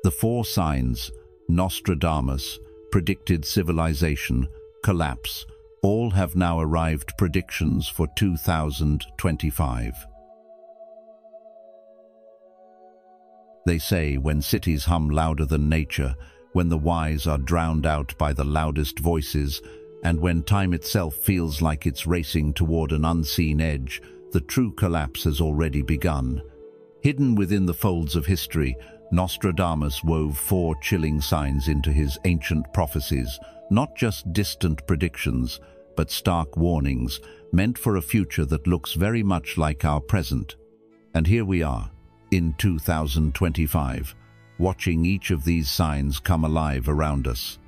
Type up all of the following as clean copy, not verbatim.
The four signs, Nostradamus, predicted civilization, collapse, all have now arrived predictions for 2025. They say when cities hum louder than nature, when the wise are drowned out by the loudest voices, and when time itself feels like it's racing toward an unseen edge, the true collapse has already begun. Hidden within the folds of history, Nostradamus wove four chilling signs into his ancient prophecies, not just distant predictions, but stark warnings, meant for a future that looks very much like our present. And here we are, in 2025, watching each of these signs come alive around us.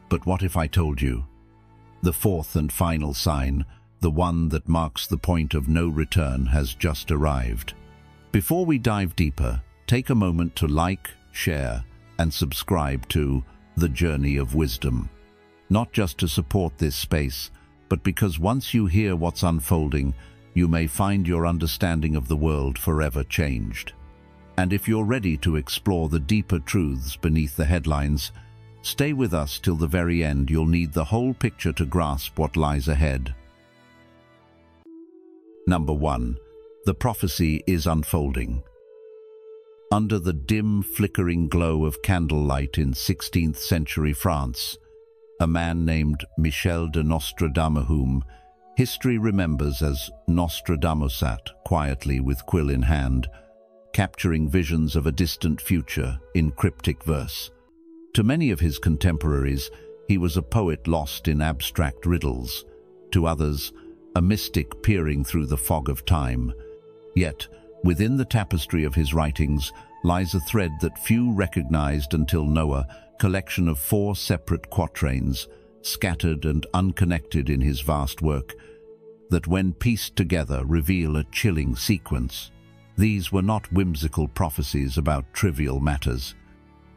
But what if I told you? The fourth and final sign, the one that marks the point of no return, has just arrived. Before we dive deeper, take a moment to like, share, and subscribe to The Journey of Wisdom. Not just to support this space, but because once you hear what's unfolding, you may find your understanding of the world forever changed. And if you're ready to explore the deeper truths beneath the headlines, stay with us till the very end. You'll need the whole picture to grasp what lies ahead. Number 1. The prophecy is unfolding. Under the dim, flickering glow of candlelight in 16th century France, a man named Michel de Nostradamus, whom history remembers as Nostradamus, sat quietly with quill in hand, capturing visions of a distant future in cryptic verse. To many of his contemporaries, he was a poet lost in abstract riddles. To others, a mystic peering through the fog of time. Yet, within the tapestry of his writings lies a thread that few recognized until Noah, collection of 4 separate quatrains, scattered and unconnected in his vast work, that when pieced together reveal a chilling sequence. These were not whimsical prophecies about trivial matters.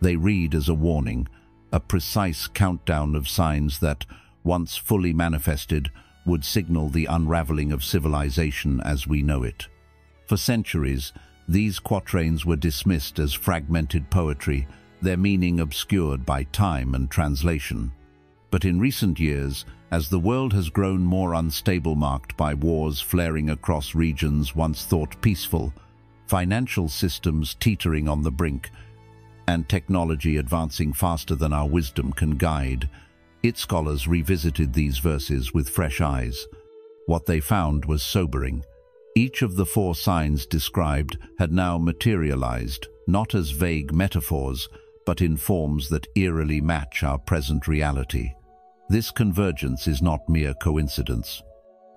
They read as a warning, a precise countdown of signs that, once fully manifested, would signal the unraveling of civilization as we know it. For centuries, these quatrains were dismissed as fragmented poetry, their meaning obscured by time and translation. But in recent years, as the world has grown more unstable, marked by wars flaring across regions once thought peaceful, financial systems teetering on the brink, and technology advancing faster than our wisdom can guide, its scholars revisited these verses with fresh eyes. What they found was sobering. Each of the 4 signs described had now materialized, not as vague metaphors, but in forms that eerily match our present reality. This convergence is not mere coincidence.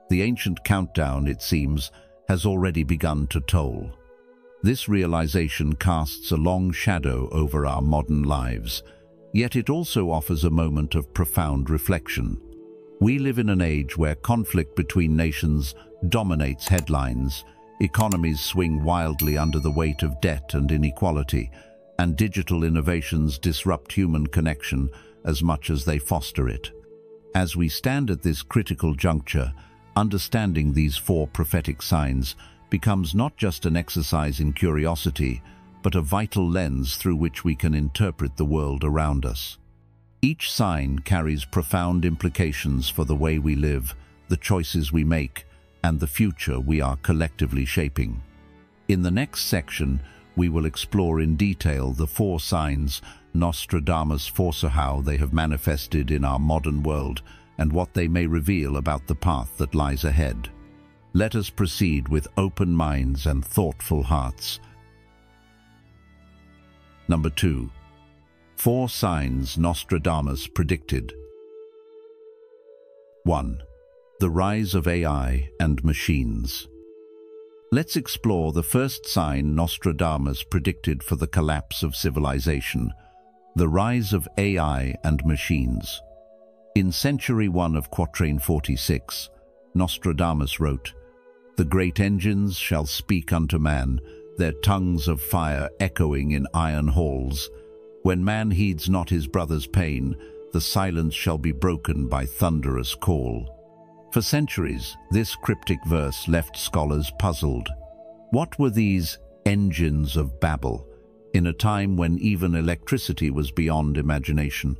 The ancient countdown, it seems, has already begun to toll. This realization casts a long shadow over our modern lives, yet it also offers a moment of profound reflection. We live in an age where conflict between nations dominates headlines, economies swing wildly under the weight of debt and inequality, and digital innovations disrupt human connection as much as they foster it. As we stand at this critical juncture, understanding these 4 prophetic signs becomes not just an exercise in curiosity, but a vital lens through which we can interpret the world around us. Each sign carries profound implications for the way we live, the choices we make, and the future we are collectively shaping. In the next section, we will explore in detail the 4 signs Nostradamus foresaw, how they have manifested in our modern world, and what they may reveal about the path that lies ahead. Let us proceed with open minds and thoughtful hearts. Number 2. 4 signs Nostradamus predicted. 1. The rise of AI and machines. Let's explore the first sign Nostradamus predicted for the collapse of civilization, the rise of AI and machines. In Century 1 of Quatrain 46, Nostradamus wrote, "The great engines shall speak unto man, their tongues of fire echoing in iron halls. When man heeds not his brother's pain, the silence shall be broken by thunderous call." For centuries, this cryptic verse left scholars puzzled. What were these engines of Babel? in a time when even electricity was beyond imagination.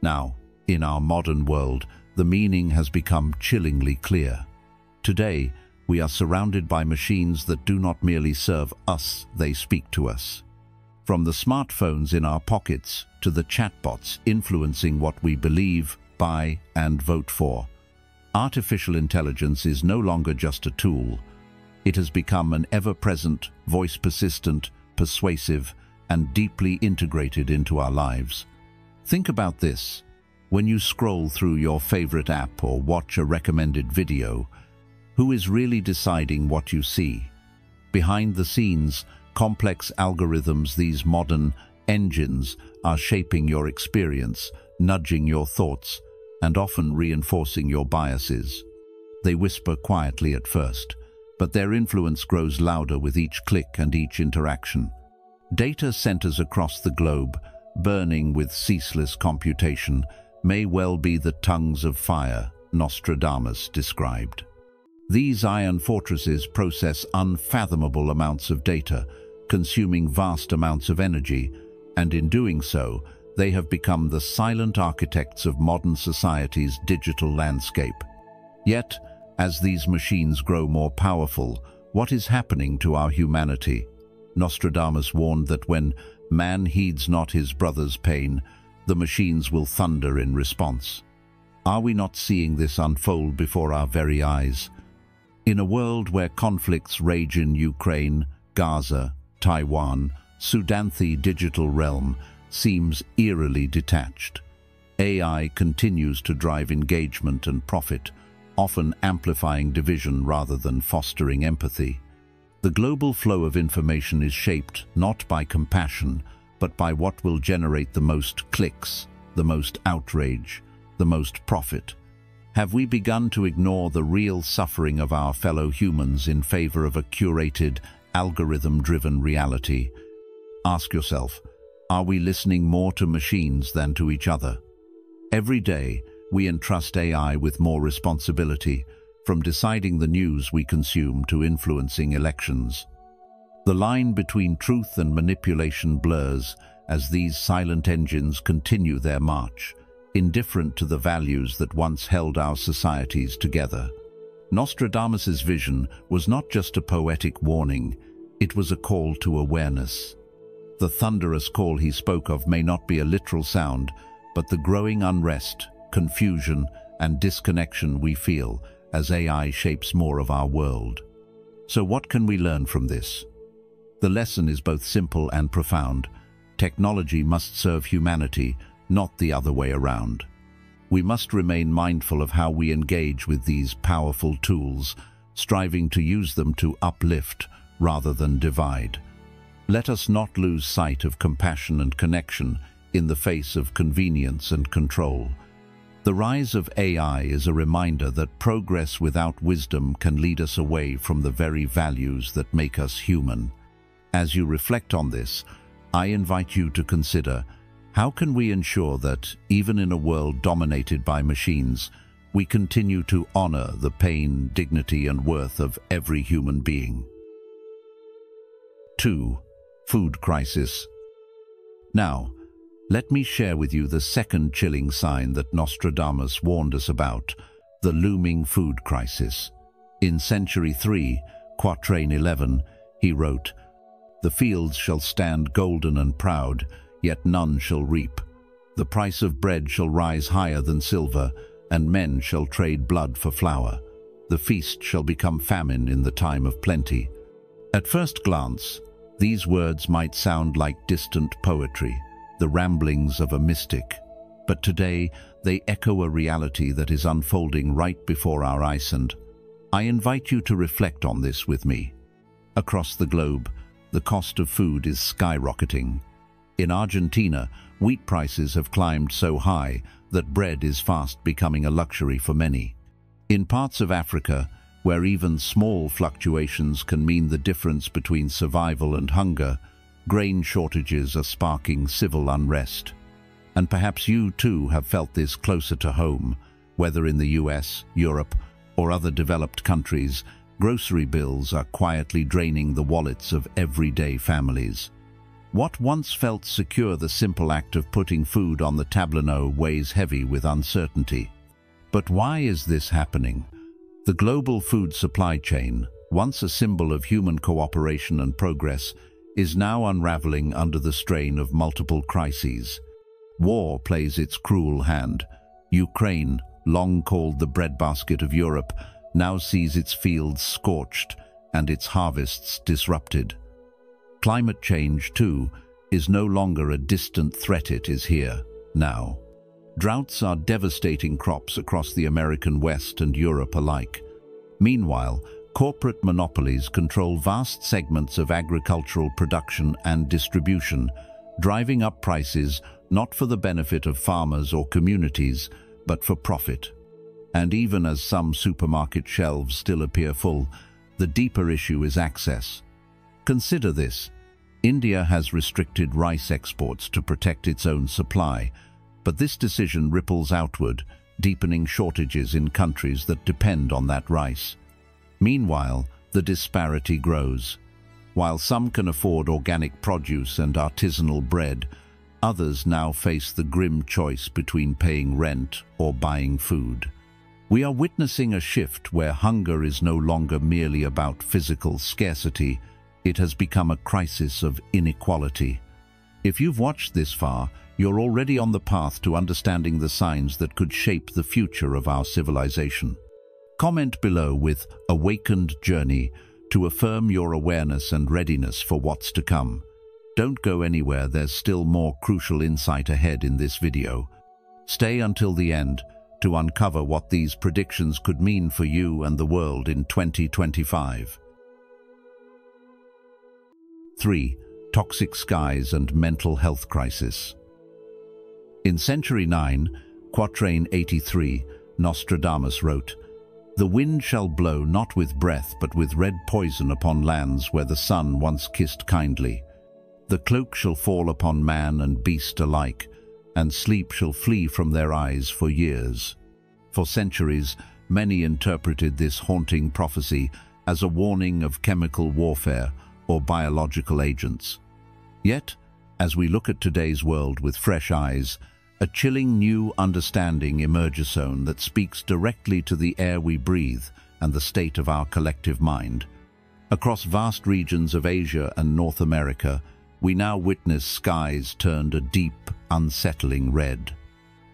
Now, in our modern world, the meaning has become chillingly clear. Today, we are surrounded by machines that do not merely serve us, they speak to us. From the smartphones in our pockets to the chatbots influencing what we believe, buy, and vote for, artificial intelligence is no longer just a tool. It has become an ever-present, voice-persistent, persuasive, and deeply integrated into our lives. Think about this. When you scroll through your favorite app or watch a recommended video, who is really deciding what you see? Behind the scenes, complex algorithms, these modern engines, are shaping your experience, nudging your thoughts, and often reinforcing your biases. They whisper quietly at first, but their influence grows louder with each click and each interaction. Data centers across the globe, burning with ceaseless computation, may well be the tongues of fire Nostradamus described. These iron fortresses process unfathomable amounts of data, consuming vast amounts of energy, and in doing so, they have become the silent architects of modern society's digital landscape. Yet, as these machines grow more powerful, what is happening to our humanity? Nostradamus warned that when man heeds not his brother's pain, the machines will thunder in response. Are we not seeing this unfold before our very eyes? In a world where conflicts rage in Ukraine, Gaza, Taiwan, Sudan, the digital realm seems eerily detached. AI continues to drive engagement and profit, often amplifying division rather than fostering empathy. The global flow of information is shaped not by compassion, but by what will generate the most clicks, the most outrage, the most profit. Have we begun to ignore the real suffering of our fellow humans in favor of a curated, algorithm-driven reality? Ask yourself, are we listening more to machines than to each other? Every day, we entrust AI with more responsibility, from deciding the news we consume to influencing elections. The line between truth and manipulation blurs as these silent engines continue their march, indifferent to the values that once held our societies together. Nostradamus's vision was not just a poetic warning, it was a call to awareness. The thunderous call he spoke of may not be a literal sound, but the growing unrest, confusion, and disconnection we feel as AI shapes more of our world. So what can we learn from this? The lesson is both simple and profound. Technology must serve humanity, not the other way around. We must remain mindful of how we engage with these powerful tools, striving to use them to uplift rather than divide. Let us not lose sight of compassion and connection in the face of convenience and control. The rise of AI is a reminder that progress without wisdom can lead us away from the very values that make us human. As you reflect on this, I invite you to consider, how can we ensure that, even in a world dominated by machines, we continue to honor the pain, dignity, and worth of every human being? 2. Food crisis. Now, let me share with you the second chilling sign that Nostradamus warned us about, the looming food crisis. In Century 3, Quatrain 11, he wrote, "The fields shall stand golden and proud, yet none shall reap. The price of bread shall rise higher than silver, and men shall trade blood for flour. The feast shall become famine in the time of plenty." At first glance, these words might sound like distant poetry, the ramblings of a mystic, but today they echo a reality that is unfolding right before our eyes, and I invite you to reflect on this with me. Across the globe, the cost of food is skyrocketing. In Argentina, wheat prices have climbed so high that bread is fast becoming a luxury for many. In parts of Africa, where even small fluctuations can mean the difference between survival and hunger, grain shortages are sparking civil unrest. And perhaps you too have felt this closer to home, whether in the US, Europe, or other developed countries. Grocery bills are quietly draining the wallets of everyday families. What once felt secure, the simple act of putting food on the tableau, weighs heavy with uncertainty. But why is this happening? The global food supply chain, once a symbol of human cooperation and progress, is now unraveling under the strain of multiple crises. War plays its cruel hand. Ukraine, long called the breadbasket of Europe, now sees its fields scorched and its harvests disrupted. Climate change, too, is no longer a distant threat. It is here, now. Droughts are devastating crops across the American West and Europe alike. Meanwhile, corporate monopolies control vast segments of agricultural production and distribution, driving up prices not for the benefit of farmers or communities, but for profit. And even as some supermarket shelves still appear full, the deeper issue is access. Consider this. India has restricted rice exports to protect its own supply, but this decision ripples outward, deepening shortages in countries that depend on that rice. Meanwhile, the disparity grows. While some can afford organic produce and artisanal bread, others now face the grim choice between paying rent or buying food. We are witnessing a shift where hunger is no longer merely about physical scarcity. It has become a crisis of inequality. If you've watched this far, you're already on the path to understanding the signs that could shape the future of our civilization. Comment below with "Awakened Journey" to affirm your awareness and readiness for what's to come. Don't go anywhere, there's still more crucial insight ahead in this video. Stay until the end to uncover what these predictions could mean for you and the world in 2025. 3. Toxic skies and mental health crisis. In Century 9, Quatrain 83, Nostradamus wrote, "The wind shall blow not with breath but with red poison upon lands where the sun once kissed kindly. The cloak shall fall upon man and beast alike, and sleep shall flee from their eyes for years." For centuries, many interpreted this haunting prophecy as a warning of chemical warfare or biological agents. Yet, as we look at today's world with fresh eyes, a chilling new understanding emerges that speaks directly to the air we breathe and the state of our collective mind. Across vast regions of Asia and North America, we now witness skies turned a deep, unsettling red.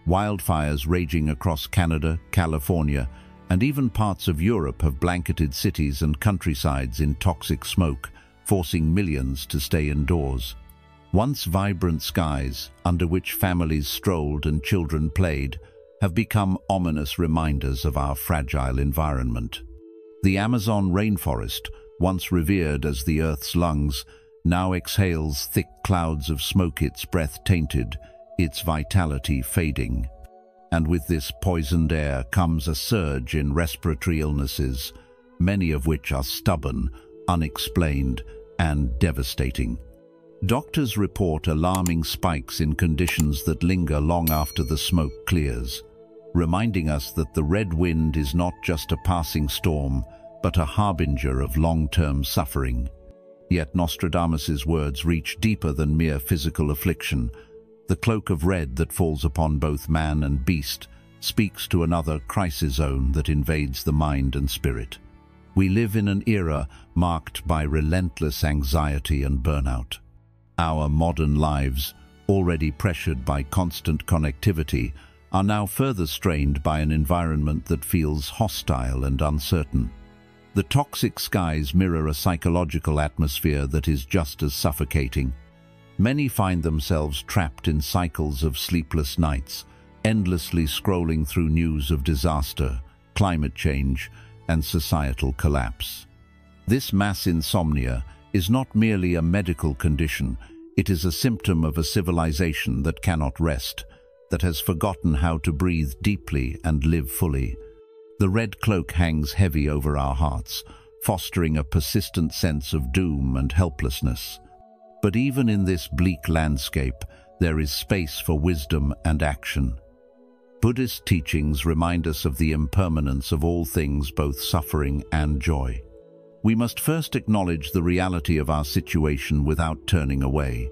Wildfires raging across Canada, California, and even parts of Europe have blanketed cities and countrysides in toxic smoke, forcing millions to stay indoors. Once vibrant skies, under which families strolled and children played, have become ominous reminders of our fragile environment. The Amazon rainforest, once revered as the Earth's lungs, now exhales thick clouds of smoke, its breath tainted, its vitality fading. And with this poisoned air comes a surge in respiratory illnesses, many of which are stubborn, unexplained, and devastating. Doctors report alarming spikes in conditions that linger long after the smoke clears, reminding us that the red wind is not just a passing storm, but a harbinger of long-term suffering. Yet Nostradamus's words reach deeper than mere physical affliction. The cloak of red that falls upon both man and beast speaks to another crisis zone that invades the mind and spirit. We live in an era marked by relentless anxiety and burnout. Our modern lives, already pressured by constant connectivity, are now further strained by an environment that feels hostile and uncertain. The toxic skies mirror a psychological atmosphere that is just as suffocating. Many find themselves trapped in cycles of sleepless nights, endlessly scrolling through news of disaster, climate change, and societal collapse. This mass insomnia is not merely a medical condition, it is a symptom of a civilization that cannot rest, that has forgotten how to breathe deeply and live fully. The red cloak hangs heavy over our hearts, fostering a persistent sense of doom and helplessness. But even in this bleak landscape, there is space for wisdom and action. Buddhist teachings remind us of the impermanence of all things, both suffering and joy. We must first acknowledge the reality of our situation without turning away.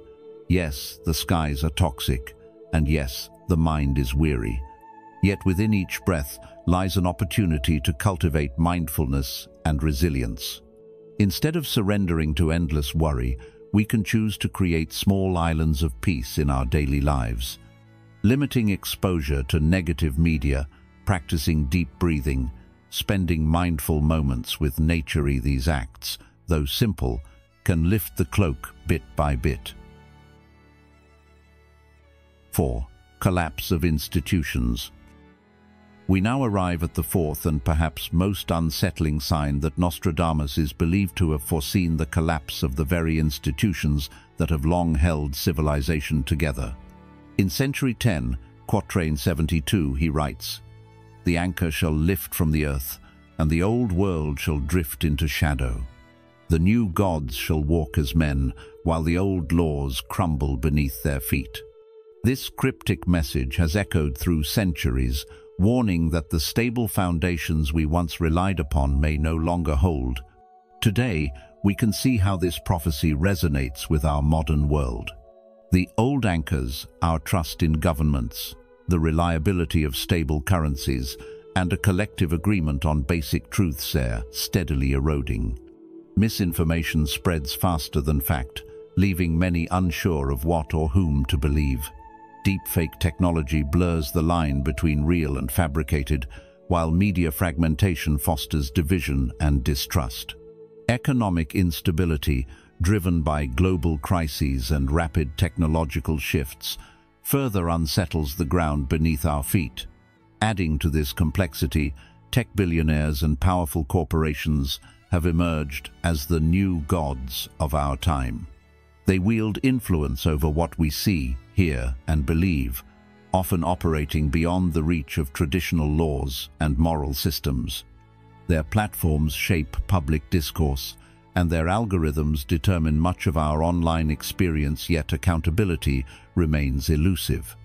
Yes, the skies are toxic, and yes, the mind is weary. Yet within each breath lies an opportunity to cultivate mindfulness and resilience. Instead of surrendering to endless worry, we can choose to create small islands of peace in our daily lives. Limiting exposure to negative media, practicing deep breathing, spending mindful moments with nature. These acts, though simple, can lift the cloak bit by bit. 4. Collapse of institutions. We now arrive at the fourth and perhaps most unsettling sign that Nostradamus is believed to have foreseen the collapse of the very institutions that have long held civilization together. In Century 10, Quatrain 72, he writes, "The anchor shall lift from the earth, and the old world shall drift into shadow. The new gods shall walk as men, while the old laws crumble beneath their feet." This cryptic message has echoed through centuries, warning that the stable foundations we once relied upon may no longer hold. Today, we can see how this prophecy resonates with our modern world. The old anchors, our trust in governments, the reliability of stable currencies, and a collective agreement on basic truths are steadily eroding. Misinformation spreads faster than fact, leaving many unsure of what or whom to believe. Deepfake technology blurs the line between real and fabricated, while media fragmentation fosters division and distrust. Economic instability, driven by global crises and rapid technological shifts, further unsettles the ground beneath our feet. Adding to this complexity, tech billionaires and powerful corporations have emerged as the new gods of our time. They wield influence over what we see, hear, and believe, often operating beyond the reach of traditional laws and moral systems. Their platforms shape public discourse, and their algorithms determine much of our online experience, yet accountability remains elusive.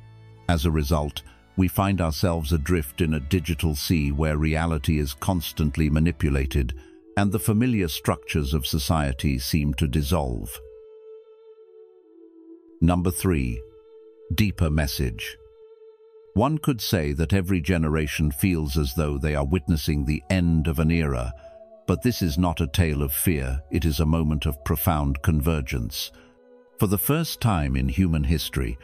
As a result, we find ourselves adrift in a digital sea where reality is constantly manipulated, and the familiar structures of society seem to dissolve. Number 3. Deeper message. One could say that every generation feels as though they are witnessing the end of an era, but this is not a tale of fear, it is a moment of profound convergence. For the first time in human history,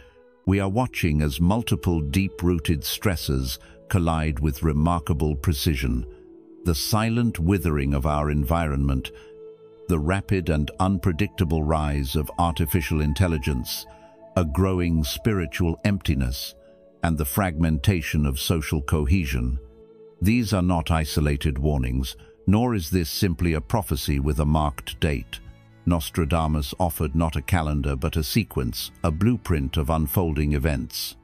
we are watching as multiple deep-rooted stresses collide with remarkable precision. The silent withering of our environment, the rapid and unpredictable rise of artificial intelligence, a growing spiritual emptiness, and the fragmentation of social cohesion. These are not isolated warnings, nor is this simply a prophecy with a marked date. Nostradamus offered not a calendar but a sequence, a blueprint of unfolding events.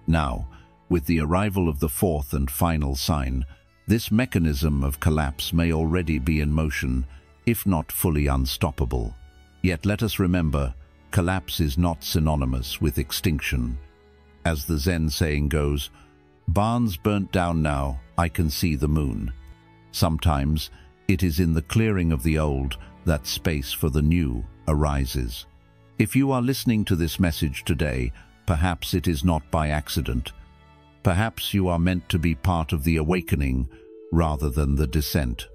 Now, with the arrival of the fourth and final sign, this mechanism of collapse may already be in motion, if not fully unstoppable. Yet let us remember, collapse is not synonymous with extinction. As the Zen saying goes, "Barn's burnt down now, I can see the moon." Sometimes, it is in the clearing of the old that space for the new arises. If you are listening to this message today, perhaps it is not by accident. Perhaps you are meant to be part of the awakening rather than the descent.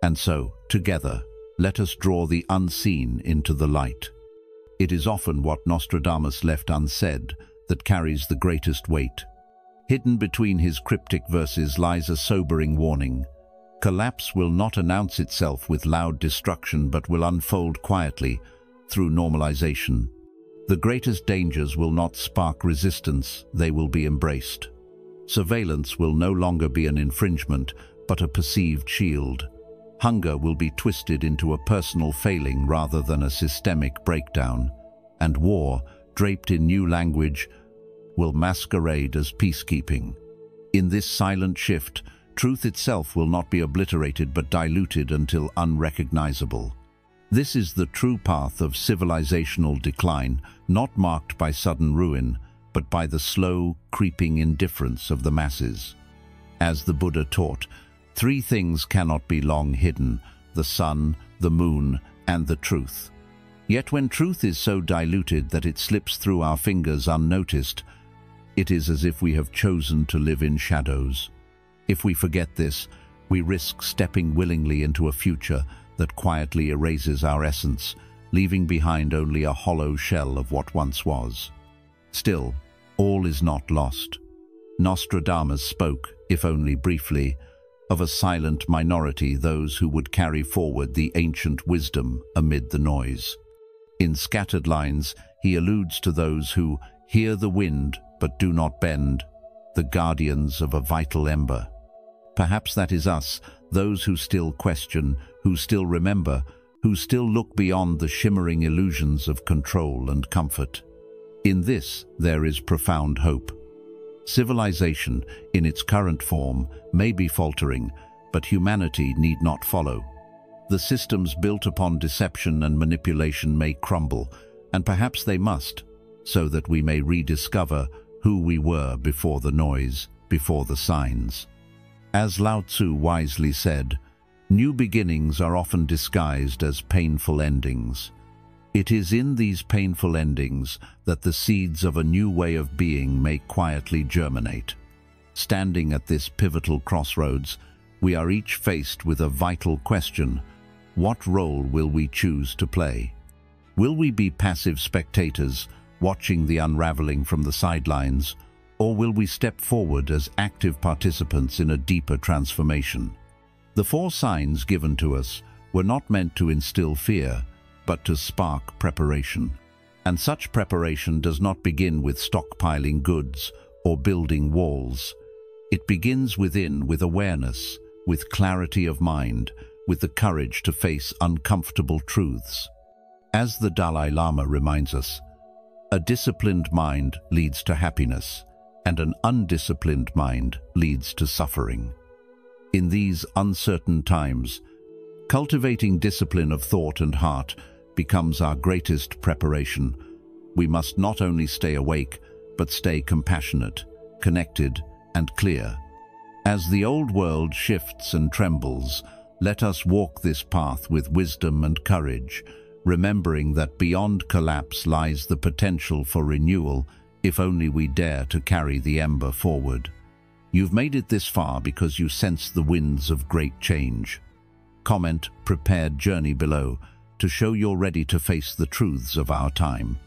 And so, together, let us draw the unseen into the light. It is often what Nostradamus left unsaid that carries the greatest weight. Hidden between his cryptic verses lies a sobering warning. Collapse will not announce itself with loud destruction but will unfold quietly through normalization. The greatest dangers will not spark resistance, they will be embraced. Surveillance will no longer be an infringement but a perceived shield. Hunger will be twisted into a personal failing rather than a systemic breakdown. And war, draped in new language, will masquerade as peacekeeping. In this silent shift, truth itself will not be obliterated but diluted until unrecognizable. This is the true path of civilizational decline, not marked by sudden ruin, but by the slow, creeping indifference of the masses. As the Buddha taught, 3 things cannot be long hidden: the sun, the moon, and the truth. Yet when truth is so diluted that it slips through our fingers unnoticed, it is as if we have chosen to live in shadows. If we forget this, we risk stepping willingly into a future that quietly erases our essence, leaving behind only a hollow shell of what once was. Still, all is not lost. Nostradamus spoke, if only briefly, of a silent minority, those who would carry forward the ancient wisdom amid the noise. In scattered lines, he alludes to those who hear the wind but do not bend, the guardians of a vital ember. Perhaps that is us, those who still question, who still remember, who still look beyond the shimmering illusions of control and comfort. In this, there is profound hope. Civilization, in its current form, may be faltering, but humanity need not follow. The systems built upon deception and manipulation may crumble, and perhaps they must, so that we may rediscover who we were before the noise, before the signs. As Lao Tzu wisely said, new beginnings are often disguised as painful endings. It is in these painful endings that the seeds of a new way of being may quietly germinate. Standing at this pivotal crossroads, we are each faced with a vital question. What role will we choose to play? Will we be passive spectators, watching the unraveling from the sidelines, or will we step forward as active participants in a deeper transformation? The 4 signs given to us were not meant to instill fear, but to spark preparation. And such preparation does not begin with stockpiling goods or building walls. It begins within, with awareness, with clarity of mind, with the courage to face uncomfortable truths. As the Dalai Lama reminds us, a disciplined mind leads to happiness, and an undisciplined mind leads to suffering. In these uncertain times, cultivating discipline of thought and heart becomes our greatest preparation. We must not only stay awake, but stay compassionate, connected, and clear. As the old world shifts and trembles, let us walk this path with wisdom and courage, remembering that beyond collapse lies the potential for renewal, if only we dare to carry the ember forward. You've made it this far because you sense the winds of great change. Comment "Prepared Journey" below to show you're ready to face the truths of our time.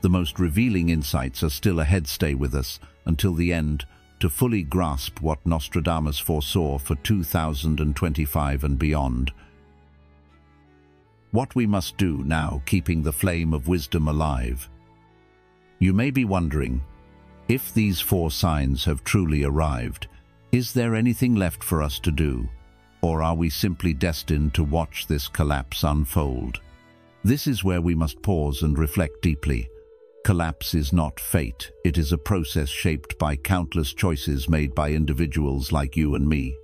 The most revealing insights are still ahead. Stay with us until the end to fully grasp what Nostradamus foresaw for 2025 and beyond. What we must do now, keeping the flame of wisdom alive. You may be wondering, if these 4 signs have truly arrived, is there anything left for us to do? Or are we simply destined to watch this collapse unfold? This is where we must pause and reflect deeply. Collapse is not fate, it is a process shaped by countless choices made by individuals like you and me.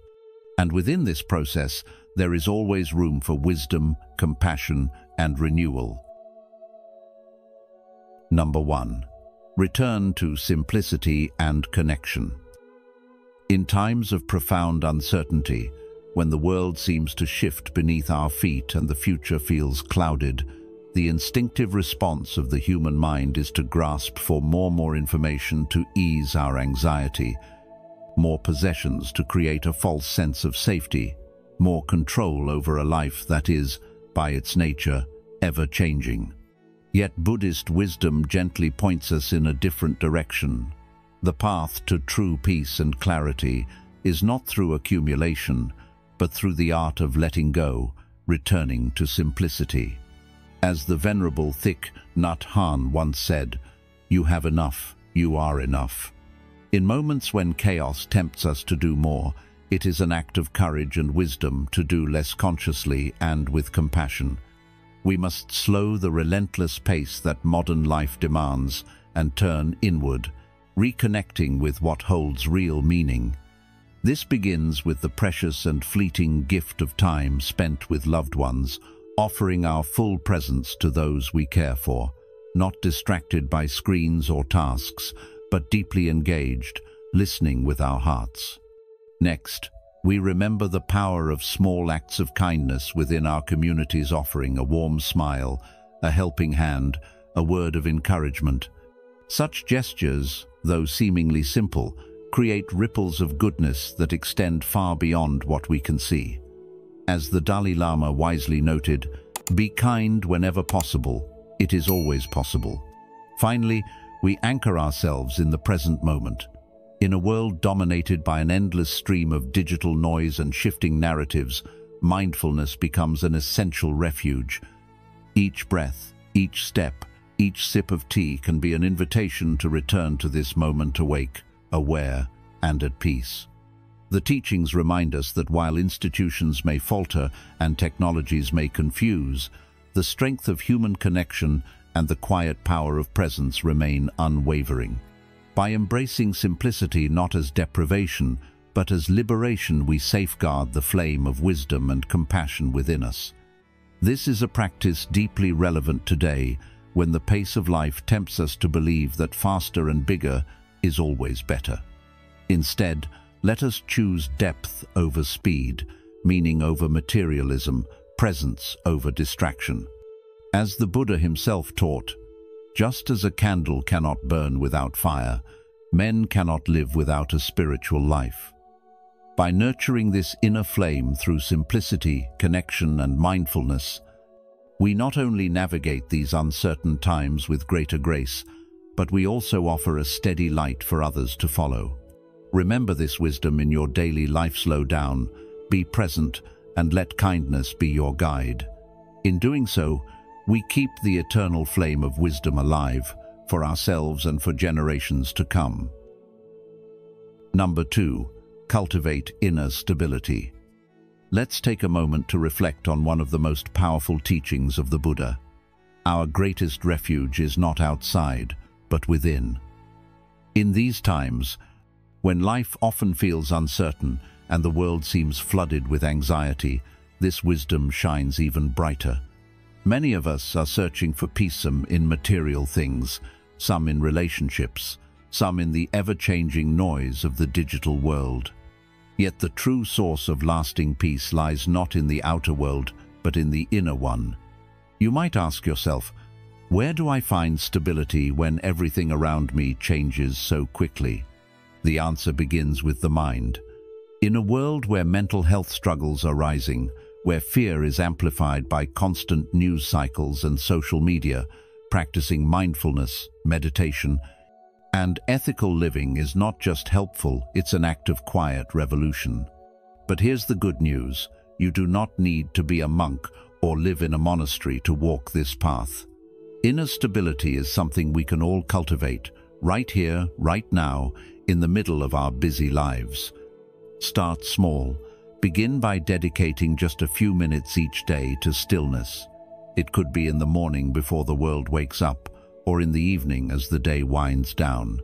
And within this process, there is always room for wisdom, compassion, and renewal. Number 1. Return to simplicity and connection. In times of profound uncertainty, when the world seems to shift beneath our feet and the future feels clouded, the instinctive response of the human mind is to grasp for more information to ease our anxiety, more possessions to create a false sense of safety, more control over a life that is, by its nature, ever-changing. Yet Buddhist wisdom gently points us in a different direction. The path to true peace and clarity is not through accumulation, but through the art of letting go, returning to simplicity. As the venerable Thich Nhat Hanh once said, "You have enough, you are enough." In moments when chaos tempts us to do more, it is an act of courage and wisdom to do less consciously and with compassion. We must slow the relentless pace that modern life demands and turn inward, reconnecting with what holds real meaning. This begins with the precious and fleeting gift of time spent with loved ones, offering our full presence to those we care for, not distracted by screens or tasks, but deeply engaged, listening with our hearts. Next, we remember the power of small acts of kindness within our communities, offering a warm smile, a helping hand, a word of encouragement. Such gestures, though seemingly simple, create ripples of goodness that extend far beyond what we can see. As the Dalai Lama wisely noted, "Be kind whenever possible. It is always possible." Finally, we anchor ourselves in the present moment. In a world dominated by an endless stream of digital noise and shifting narratives, mindfulness becomes an essential refuge. Each breath, each step, each sip of tea can be an invitation to return to this moment awake, aware, and at peace. The teachings remind us that while institutions may falter and technologies may confuse, the strength of human connection and the quiet power of presence remain unwavering. By embracing simplicity not as deprivation, but as liberation, we safeguard the flame of wisdom and compassion within us. This is a practice deeply relevant today, when the pace of life tempts us to believe that faster and bigger is always better. Instead, let us choose depth over speed, meaning over materialism, presence over distraction. As the Buddha himself taught, just as a candle cannot burn without fire, men cannot live without a spiritual life. By nurturing this inner flame through simplicity, connection, and mindfulness, we not only navigate these uncertain times with greater grace, but we also offer a steady light for others to follow. Remember this wisdom in your daily life. Slow down, be present, and let kindness be your guide. In doing so, we keep the eternal flame of wisdom alive for ourselves and for generations to come. Number 2. Cultivate inner stability. Let's take a moment to reflect on one of the most powerful teachings of the Buddha. Our greatest refuge is not outside, but within. In these times, when life often feels uncertain and the world seems flooded with anxiety, this wisdom shines even brighter. Many of us are searching for peace in material things, some in relationships, some in the ever-changing noise of the digital world. Yet the true source of lasting peace lies not in the outer world, but in the inner one. You might ask yourself, where do I find stability when everything around me changes so quickly? The answer begins with the mind. In a world where mental health struggles are rising, where fear is amplified by constant news cycles and social media, practicing mindfulness, meditation, and ethical living is not just helpful, it's an act of quiet revolution. But here's the good news. You do not need to be a monk or live in a monastery to walk this path. Inner stability is something we can all cultivate, right here, right now, in the middle of our busy lives. Start small. Begin by dedicating just a few minutes each day to stillness. It could be in the morning before the world wakes up, or in the evening as the day winds down.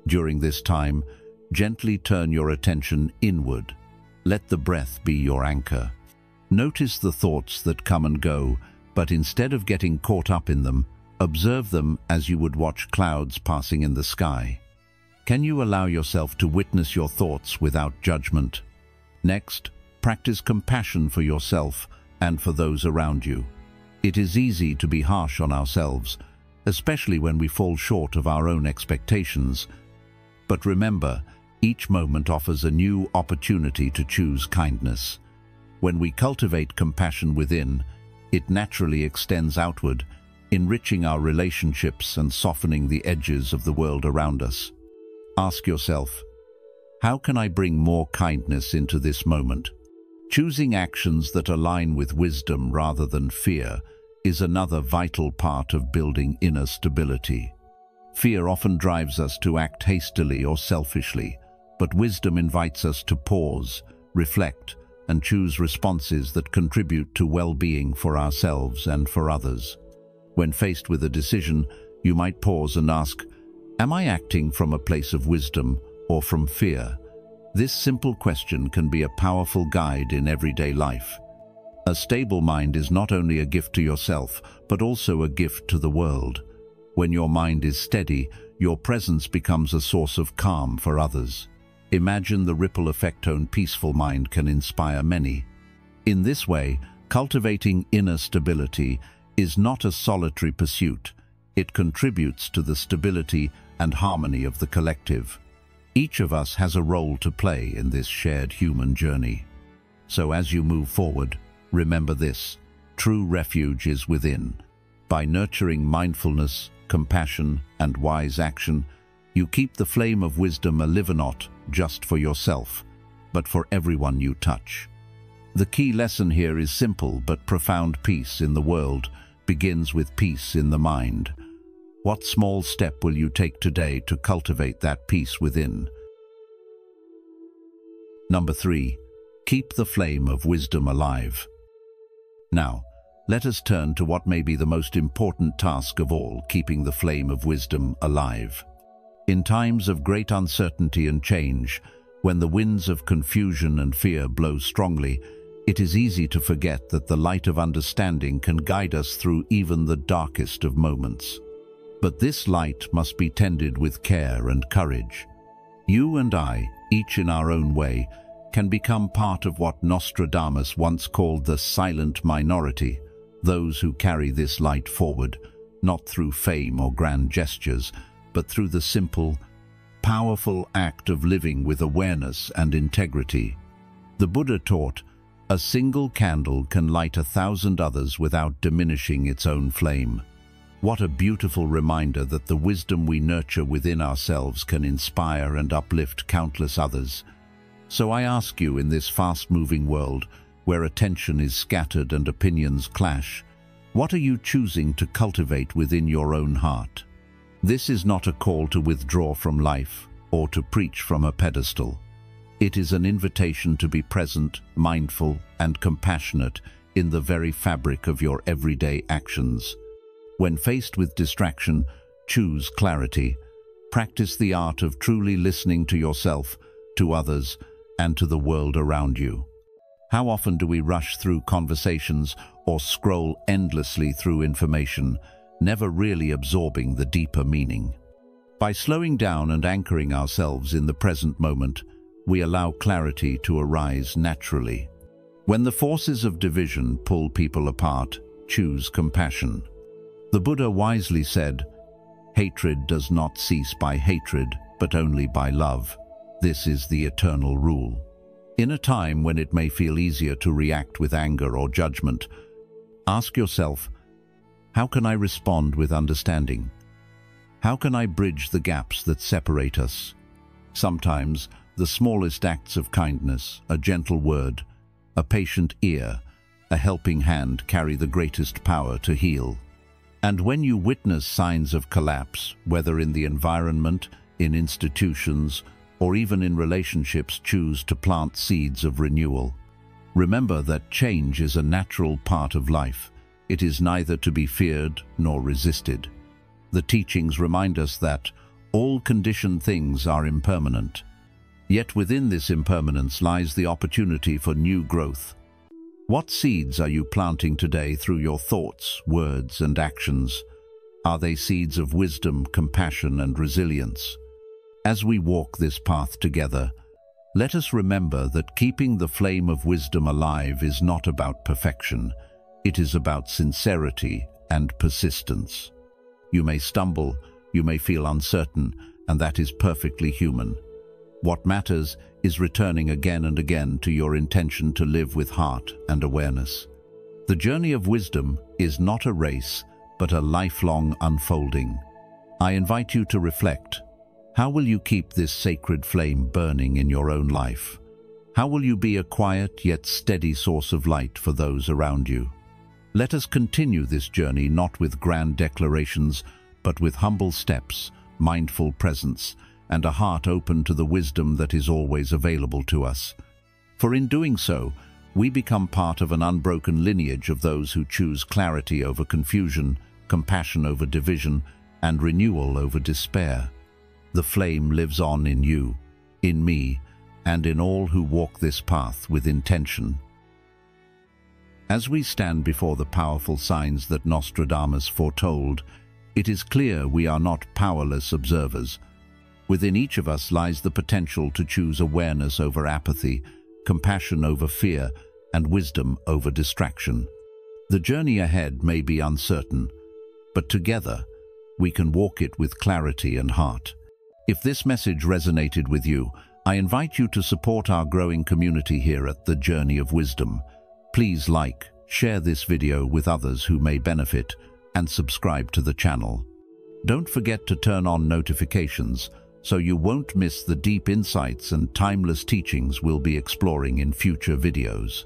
During this time, gently turn your attention inward. Let the breath be your anchor. Notice the thoughts that come and go, but instead of getting caught up in them, observe them as you would watch clouds passing in the sky. Can you allow yourself to witness your thoughts without judgment? Next, practice compassion for yourself and for those around you. It is easy to be harsh on ourselves, especially when we fall short of our own expectations. But remember, each moment offers a new opportunity to choose kindness. When we cultivate compassion within, it naturally extends outward, enriching our relationships and softening the edges of the world around us. Ask yourself, how can I bring more kindness into this moment? Choosing actions that align with wisdom rather than fear is another vital part of building inner stability. Fear often drives us to act hastily or selfishly, but wisdom invites us to pause, reflect, and choose responses that contribute to well-being for ourselves and for others. When faced with a decision, you might pause and ask, am I acting from a place of wisdom or from fear? This simple question can be a powerful guide in everyday life. A stable mind is not only a gift to yourself, but also a gift to the world. When your mind is steady, your presence becomes a source of calm for others. Imagine the ripple effect a peaceful mind can inspire many. In this way, cultivating inner stability is not a solitary pursuit. It contributes to the stability and harmony of the collective. Each of us has a role to play in this shared human journey. So as you move forward, remember this: true refuge is within. By nurturing mindfulness, compassion, and wise action, you keep the flame of wisdom alive, not just for yourself, but for everyone you touch. The key lesson here is simple but profound: peace in the world begins with peace in the mind. What small step will you take today to cultivate that peace within? Number 3. Keep the flame of wisdom alive. Now, let us turn to what may be the most important task of all: keeping the flame of wisdom alive. In times of great uncertainty and change, when the winds of confusion and fear blow strongly, it is easy to forget that the light of understanding can guide us through even the darkest of moments. But this light must be tended with care and courage. You and I, each in our own way, can become part of what Nostradamus once called the silent minority, those who carry this light forward, not through fame or grand gestures, but through the simple, powerful act of living with awareness and integrity. The Buddha taught, "A single candle can light 1,000 others without diminishing its own flame." What a beautiful reminder that the wisdom we nurture within ourselves can inspire and uplift countless others. So I ask you, in this fast-moving world, where attention is scattered and opinions clash, what are you choosing to cultivate within your own heart? This is not a call to withdraw from life or to preach from a pedestal. It is an invitation to be present, mindful, and compassionate in the very fabric of your everyday actions. When faced with distraction, choose clarity. Practice the art of truly listening to yourself, to others, and to the world around you. How often do we rush through conversations or scroll endlessly through information, never really absorbing the deeper meaning? By slowing down and anchoring ourselves in the present moment, we allow clarity to arise naturally. When the forces of division pull people apart, choose compassion. The Buddha wisely said, "Hatred does not cease by hatred, but only by love. This is the eternal rule." In a time when it may feel easier to react with anger or judgment, ask yourself, how can I respond with understanding? How can I bridge the gaps that separate us? Sometimes, the smallest acts of kindness, a gentle word, a patient ear, a helping hand carry the greatest power to heal. And when you witness signs of collapse, whether in the environment, in institutions, or even in relationships, choose to plant seeds of renewal. Remember that change is a natural part of life. It is neither to be feared nor resisted. The teachings remind us that all conditioned things are impermanent. Yet within this impermanence lies the opportunity for new growth. What seeds are you planting today through your thoughts, words, and actions? Are they seeds of wisdom, compassion, and resilience? As we walk this path together, let us remember that keeping the flame of wisdom alive is not about perfection. It is about sincerity and persistence. You may stumble, you may feel uncertain, and that is perfectly human. What matters is returning again and again to your intention to live with heart and awareness. The journey of wisdom is not a race, but a lifelong unfolding. I invite you to reflect. How will you keep this sacred flame burning in your own life? How will you be a quiet yet steady source of light for those around you? Let us continue this journey not with grand declarations, but with humble steps, mindful presence, and a heart open to the wisdom that is always available to us. For in doing so, we become part of an unbroken lineage of those who choose clarity over confusion, compassion over division, and renewal over despair. The flame lives on in you, in me, and in all who walk this path with intention. As we stand before the powerful signs that Nostradamus foretold, it is clear we are not powerless observers. Within each of us lies the potential to choose awareness over apathy, compassion over fear, and wisdom over distraction. The journey ahead may be uncertain, but together we can walk it with clarity and heart. If this message resonated with you, I invite you to support our growing community here at The Journey of Wisdom. Please like, share this video with others who may benefit, and subscribe to the channel. Don't forget to turn on notifications so you won't miss the deep insights and timeless teachings we'll be exploring in future videos.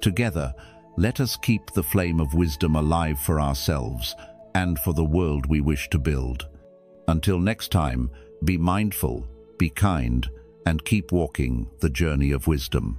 Together, let us keep the flame of wisdom alive for ourselves and for the world we wish to build. Until next time, be mindful, be kind, and keep walking the journey of wisdom.